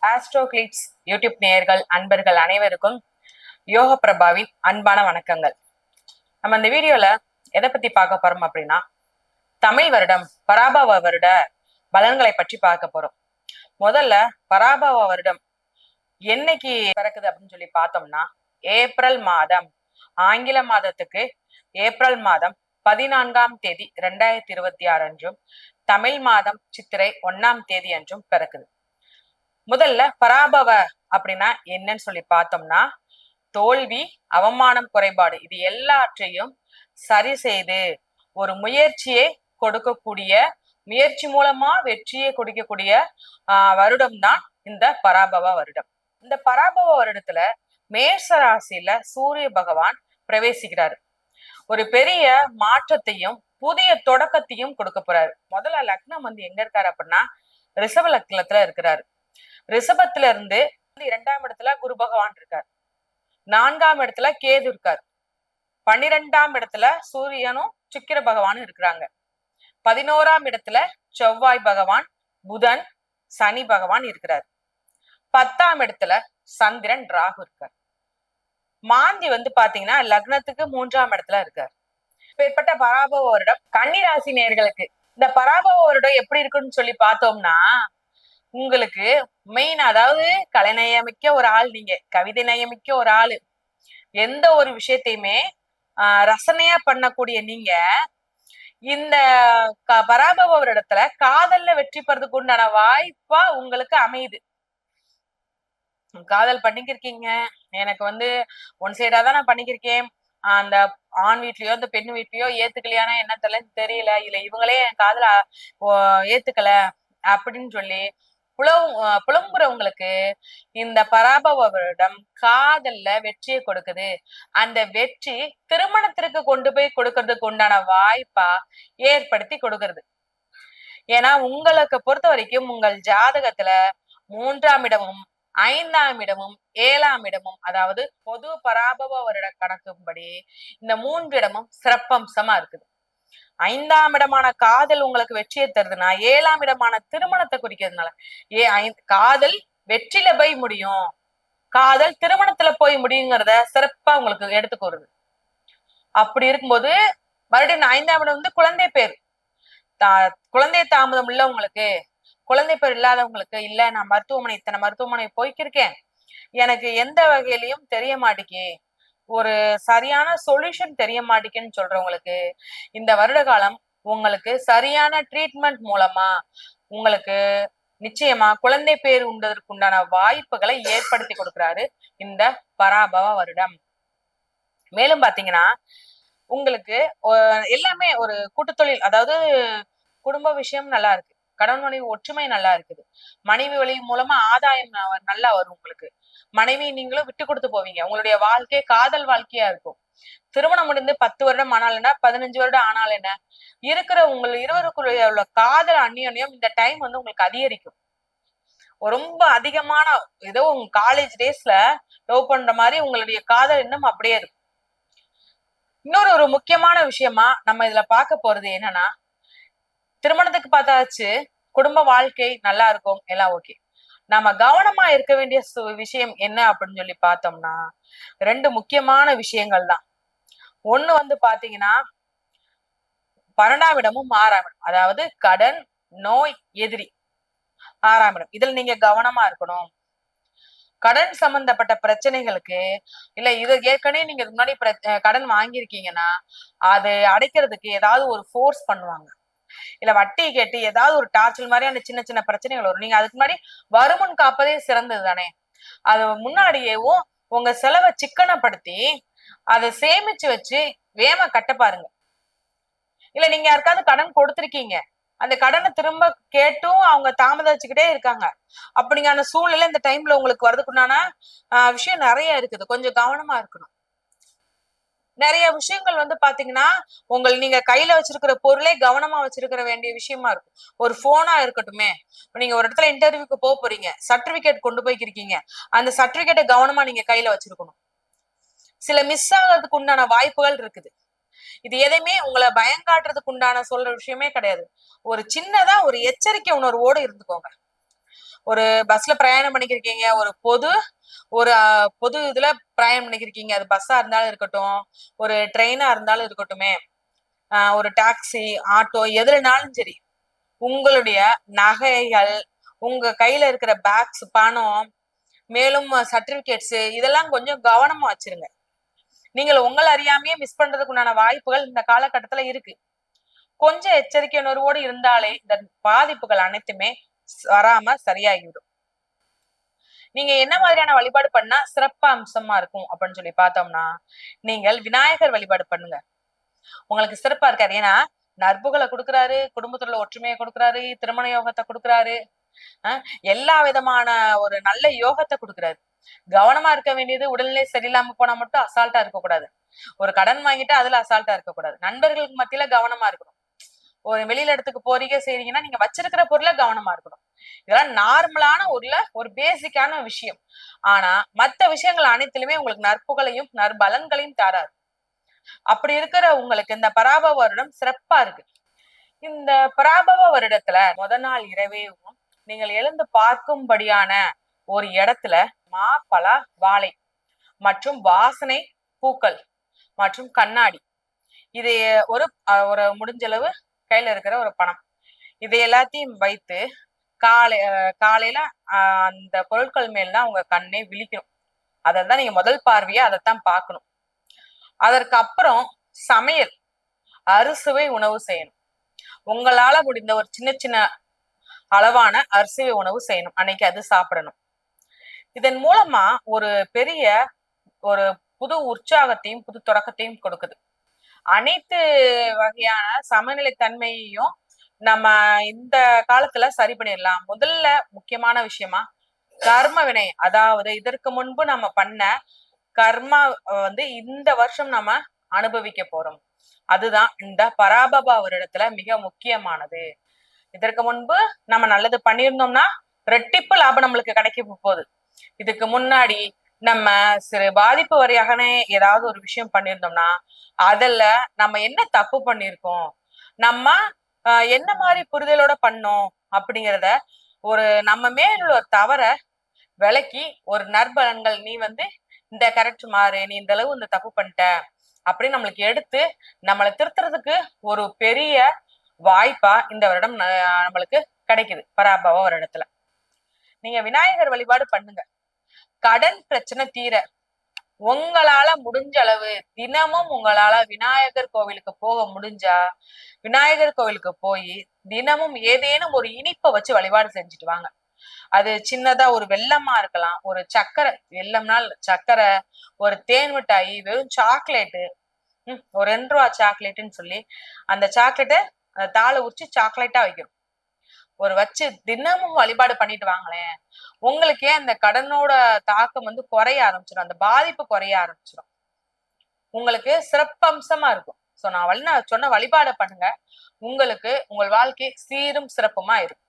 Astro glitz YouTube நேயர்கள் அன்பர்கள் அனைவருக்கும் யோக பிரபாவின் அன்பான வணக்கங்கள். நம்ம இந்த வீடியோல எதை பத்தி பார்க்க போறோம் அப்படின்னா, தமிழ் வருடம் பராபவ வருட பலன்களை பற்றி பார்க்க போறோம். முதல்ல பராபவ வருடம் என்னைக்கு பிறக்குது அப்படின்னு சொல்லி பார்த்தோம்னா, ஏப்ரல் மாதம், ஆங்கில மாதத்துக்கு ஏப்ரல் மாதம் 14ஆம் தேதி 2026 அன்றும், தமிழ் மாதம் சித்திரை 1ஆம் தேதி அன்றும் பிறக்குது. முதல்ல பராபவ அப்படின்னா என்னன்னு சொல்லி பார்த்தோம்னா, தோல்வி, அவமானம், குறைபாடு இது எல்லாற்றையும் சரி செய்து ஒரு முயற்சியை கொடுக்கக்கூடிய, முயற்சி மூலமா வெற்றியை கொடுக்கக்கூடிய வருடம் தான் இந்த பராபவ வருடம். இந்த பராபவ வருடத்துல மேஷ ராசியில சூரிய பகவான் பிரவேசிக்கிறாரு. ஒரு பெரிய மாற்றத்தையும் புதிய தொடக்கத்தையும் கொடுக்க போறாரு. முதல்ல லக்னம் எங்க இருக்காரு அப்படின்னா, ரிஷப லக்னத்துல இருக்கிறாரு. ரிஷபத்துல இருந்து 2ஆம் இடத்துல குரு பகவான் இருக்கார், 4ஆம் இடத்துல கேது இருக்கார், 12ஆம் இடத்துல சூரியனும் சுக்கிர பகவானும் இருக்கிறாங்க, 11ஆம் இடத்துல செவ்வாய் பகவான், புதன், சனி பகவான் இருக்கிறார், 10ஆம் இடத்துல சந்திரன் ராகு இருக்கார். மாந்தி பாத்தீங்கன்னா லக்னத்துக்கு 3ஆம் இடத்துல இருக்கார். இப்பேற்பட்ட பராபவ வருடம் கன்னி ராசி நேயர்களுக்கு இந்த பராபவ வருடம் எப்படி இருக்குன்னு சொல்லி பார்த்தோம்னா, உங்களுக்கு மெயின், அதாவது கலை நயமிக்க ஒரு ஆள், நீங்க கவிதை நயமிக்க ஒரு ஆளு, எந்த ஒரு விஷயத்தையுமே ரசனையா பண்ணக்கூடிய நீங்க இந்த பராபவ வருடத்துல காதல்ல வெற்றி பெறதுக்கு உண்டான வாய்ப்பா உங்களுக்கு அமையுது. காதல் பண்ணிக்கிருக்கீங்க, எனக்கு ஒன் சைடா தான் நான் பண்ணிக்கிருக்கேன், அந்த ஆண் வீட்லயோ அந்த பெண் வீட்லயோ ஏத்துக்கலையானா என்ன தெரியல, இல்ல இவங்களே என் காதல ஏத்துக்கல அப்படின்னு சொல்லி புலம்புறவங்களுக்கு இந்த பராபவ வருடம் காதல்ல வெற்றியை கொடுக்குது. அந்த வெற்றி திருமணத்திற்கு கொண்டு போய் கொடுக்கறதுக்கு உண்டான வாய்ப்பா ஏற்படுத்தி கொடுக்கறது. ஏன்னா உங்களுக்கு பொறுத்த வரைக்கும் உங்கள் ஜாதகத்துல 3ஆம் இடமும் 5ஆம் இடமும் 7ஆம் இடமும், அதாவது பொது பராபவ வருட கணக்கும்படி இந்த 3 இடமும் சிறப்பம்சமா இருக்குது. 5ஆம் இடமான காதல் உங்களுக்கு வெற்றியை தருதுன்னா, 7ஆம் இடமான திருமணத்தை குறிக்கிறதுனால காதல் வெற்றில போய் முடியும், காதல் திருமணத்துல போய் முடியுங்கிறத சிறப்பா உங்களுக்கு எடுத்துக்கோருது. அப்படி இருக்கும்போது மறுபடியும் 5ஆம் இடம் குழந்தை பேர், குழந்தை தாமதம் உள்ளவங்களுக்கு, குழந்தை பேர் இல்லாதவங்களுக்கு, இல்ல நான் இத்தனை மருத்துவமனை போய்க்கிருக்கேன், எனக்கு எந்த வகையிலையும் தெரிய மாட்டேங்கி, ஒரு சரியான சொல்யூஷன் தெரிய மாட்டேங்குன்னு சொல்றவங்களுக்கு இந்த வருட காலம் உங்களுக்கு சரியான ட்ரீட்மெண்ட் மூலமா உங்களுக்கு நிச்சயமா குழந்தை பேர் உண்டதற்கு உண்டான வாய்ப்புகளை ஏற்படுத்தி கொடுக்கிறாரு இந்த பராபவ வருடம். மேலும் பாத்தீங்கன்னா, உங்களுக்கு எல்லாமே ஒரு கூட்டுத்தொழில், அதாவது குடும்ப விஷயம் நல்லா இருக்கு, கணவன் மனைவி ஒற்றுமை நல்லா இருக்குது, மனைவி வழி மூலமா ஆதாயம் நல்லா வரும் உங்களுக்கு, மனைவி நீங்களும் விட்டு கொடுத்து போவீங்க, உங்களுடைய வாழ்க்கை காதல் வாழ்க்கையா இருக்கும். திருமணம் முடிந்து 10 வருடம் ஆனால் என்ன, 15 வருடம் ஆனால் என்ன, இருக்கிற உங்கள் இருவருக்குள்ள உள்ள காதல் அந்நியோன்யம் இந்த டைம் உங்களுக்கு அதிகரிக்கும். ரொம்ப அதிகமான, ஏதோ உங்க காலேஜ் டேஸ்ல லவ் பண்ற மாதிரி உங்களுடைய காதல் இன்னும் அப்படியே இருக்கும். இன்னொரு ஒரு முக்கியமான விஷயமா நம்ம இதுல பார்க்க போறது என்னன்னா, திருமணத்துக்கு பார்த்தாச்சு, குடும்ப வாழ்க்கை நல்லா இருக்கும், எல்லாம் ஓகே. நம்ம கவனமா இருக்க வேண்டிய விஷயம் என்ன அப்படின்னு சொல்லி பார்த்தோம்னா, 2 முக்கியமான விஷயங்கள் தான். ஒண்ணு பாத்தீங்கன்னா 12ஆம் இடமும் 6ஆம் இடம், அதாவது கடன், நோய், எதிரி, 6ஆம் இடம். இதுல நீங்க கவனமா இருக்கணும். கடன் சம்பந்தப்பட்ட பிரச்சனைகளுக்கு, இல்ல இது ஏற்கனவே நீங்க முன்னாடி கடன் வாங்கியிருக்கீங்கன்னா அது அடைக்கிறதுக்கு ஏதாவது ஒரு ஃபோர்ஸ் பண்ணுவாங்க, இல்ல வட்டி கேட்டு ஏதாவது ஒரு டார்ச்சல் மாதிரியான சின்ன சின்ன பிரச்சனைகள் வரும். நீங்க அதுக்கு முன்னாடி வருமுன் காப்பதே சிறந்தது தானே. அது முன்னாடியேவும் உங்க செலவை சிக்கனப்படுத்தி அதை சேமிச்சு வச்சு வேம கட்ட பாருங்க. இல்ல நீங்க யாருக்காவது கடன் கொடுத்திருக்கீங்க, அந்த கடனை திரும்ப கேட்டும் அவங்க தாமதிச்சுக்கிட்டே இருக்காங்க, அப்படிங்கான சூழ்நிலை இந்த டைம்ல உங்களுக்கு வரதுக்குண்டான விஷயம் நிறைய இருக்குது. கொஞ்சம் கவனமா இருக்கணும். நிறைய விஷயங்கள் பாத்தீங்கன்னா, நீங்க கையில வச்சிருக்கிற பொருளே கவனமா வச்சிருக்கிற வேண்டிய விஷயமா இருக்கும். ஒரு போனா இருக்கட்டுமே, நீங்க ஒரு இடத்துல இன்டர்வியூக்கு போறீங்க, சர்டிபிகேட் கொண்டு போய்க்கிருக்கீங்க, அந்த சர்டிபிகேட்டை கவனமா நீங்க கையில வச்சிருக்கணும். சில மிஸ் ஆகிறதுக்கு உண்டான வாய்ப்புகள் இருக்குது. இது எதையுமே உங்களை பயங்காட்டுறதுக்கு உண்டான சொல்ற விஷயமே கிடையாது. ஒரு சின்னதா ஒரு எச்சரிக்கை உணர்வோடு இருந்துக்கோங்க. ஒரு பஸ்ல பிரயாணம் பண்ணிக்கிருக்கீங்க, ஒரு ஒரு பொது இதுல பிரயாணம் பண்ணிக்கிருக்கீங்க. அது பஸ்ஸா இருந்தாலும் இருக்கட்டும், ஒரு ட்ரெயினா இருந்தாலும் இருக்கட்டுமே, ஒரு டாக்ஸி, ஆட்டோ எதுலனாலும் சரி. உங்களுடைய நகைகள், உங்க கையில இருக்கிற பேக்ஸ், பணம், மேலும் சர்டிபிகேட்ஸ் இதெல்லாம் கொஞ்சம் கவனமா வச்சிருங்க. நீங்கள் உங்களை அறியாமையே மிஸ் பண்றதுக்கு உண்டான வாய்ப்புகள் இந்த காலகட்டத்துல இருக்கு. கொஞ்சம் எச்சரிக்கை உணர்வோடு இருந்தாலே இந்த பாதிப்புகள் அனைத்துமே வராம சரியாகிவிடும். நீங்க என்ன மாதிரியான வழிபாடு பண்ணா சிறப்பு அம்சமா இருக்கும் அப்படின்னு சொல்லி பார்த்தோம்னா, நீங்கள் விநாயகர் வழிபாடு பண்ணுங்க. உங்களுக்கு சிறப்பா இருக்காது. ஏன்னா நற்புகளை கொடுக்குறாரு, குடும்பத்துல ஒற்றுமையை கொடுக்குறாரு, திருமண யோகத்தை கொடுக்குறாரு, எல்லா விதமான ஒரு நல்ல யோகத்தை கொடுக்குறாரு. கவனமா இருக்க வேண்டியது உடல்நிலை சரியில்லாம போனா மட்டும் அசால்ட்டா இருக்கக்கூடாது. ஒரு கடன் வாங்கிட்டு அதுல அசால்ட்டா இருக்கக்கூடாது. நண்பர்களுக்கு மத்தியில கவனமா இருக்கணும். ஒரு வெளியில இடத்துக்கு போறீங்க செய்றீங்கன்னா நீங்க வச்சிருக்கிற பொருள கவனமா இருக்கணும். இதெல்லாம் நார்மலான ஒரு பேசிக்கான விஷயம். ஆனா மத்த விஷயங்கள் அனைத்திலுமே உங்களுக்கு நற்புகளையும் நற்பலன்களையும் தராது. அப்படி இருக்கிற உங்களுக்கு இந்த பராபவ வருடம் சிறப்பா இருக்கு. இந்த பராபவ வருடத்துல நாள் இரவேவும் நீங்கள் எழுந்து பார்க்கும்படியான ஒரு இடத்துல மா, பலா, வாழை மற்றும் வாசனை பூக்கள் மற்றும் கண்ணாடி, இது ஒரு ஒரு முடிஞ்சளவு கையில இருக்கிற ஒரு பணம், இதை எல்லாத்தையும் வைத்து காலையில அந்த பொருட்கள் மேல்தான் உங்க கண்ணே விழிக்கணும். அதான் நீங்க முதல் பார்வையா அதைத்தான் பார்க்கணும். அதற்கு அப்புறம் சமையல், அறுசுவை உணவு செய்யணும். உங்களால முடிந்த ஒரு சின்ன சின்ன அளவான அரிசுவை உணவு செய்யணும். அன்னைக்கு அது சாப்பிடணும். இதன் மூலமா ஒரு பெரிய ஒரு புது உற்சாகத்தையும் புது தொடக்கத்தையும் கொடுக்குது. அனைத்து வகையான சமநிலை தன்மையையும் நம்ம இந்த காலத்துல சரி பண்ணிடலாம். முதல்ல முக்கியமான விஷயமா கர்ம வினை, அதாவது இதற்கு முன்பு நம்ம பண்ண கர்மா இந்த வருஷம் நம்ம அனுபவிக்க போறோம். அதுதான் இந்த பராபவ வருடத்துல மிக முக்கியமானது. இதற்கு முன்பு நம்ம நல்லது பண்ணியிருந்தோம்னா ரெட்டிப்பு லாபம் நம்மளுக்கு கிடைக்க போகுது. இதுக்கு முன்னாடி நம்ம சிறு பாதிப்பு வரையாகனே ஏதாவது ஒரு விஷயம் பண்ணியிருந்தோம்னா அதுல நம்ம என்ன தப்பு பண்ணிருக்கோம், நம்ம என்ன மாதிரி புரிதலோட பண்ணோம் அப்படிங்கிறத ஒரு நம்ம மேல ஒரு தவற விலக்கி ஒரு நற்பலன்கள், நீ இந்த கரெக்ட் மாறு, நீ இந்த அளவு இந்த தப்பு பண்ணிட்ட அப்படின்னு நம்மளுக்கு எடுத்து நம்மளை திருத்துறதுக்கு ஒரு பெரிய வாய்ப்பா இந்த வருடம் நம்மளுக்கு கிடைக்குது. பராபவ வருடத்துல நீங்க விநாயகர் வழிபாடு பண்ணுங்க. கடன் பிரச்சனை தீர உங்களால முடிஞ்ச அளவு தினமும் உங்களால விநாயகர் கோவிலுக்கு போக முடிஞ்சா விநாயகர் கோவிலுக்கு போய் தினமும் ஏதேனும் ஒரு இனிப்பை வச்சு வழிபாடு செஞ்சுட்டு வாங்க. அது சின்னதா ஒரு வெல்லமா இருக்கலாம், ஒரு சக்கரை, வெல்லம்னால் சக்கரை, ஒரு தேன் மிட்டாயி, வெறும் சாக்லேட்டு, ஒரு 2 ரூபா சாக்லேட்டுன்னு சொல்லி அந்த சாக்லேட்டை அந்த தாளை உரிச்சு சாக்லேட்டா வைக்கணும். ஒரு வச்சு தினமும் வழிபாடு பண்ணிட்டு வாங்களேன், உங்களுக்கே அந்த கடனோட தாக்கம் குறைய ஆரம்பிச்சிடும், அந்த பாதிப்பு குறைய ஆரம்பிச்சிடும், உங்களுக்கு சிறப்பம்சமா இருக்கும். சோ நான் சொன்ன வழிபாடை பண்ணுங்க, உங்களுக்கு உங்கள் வாழ்க்கை சீரும் சிறப்புமா இருக்கும்.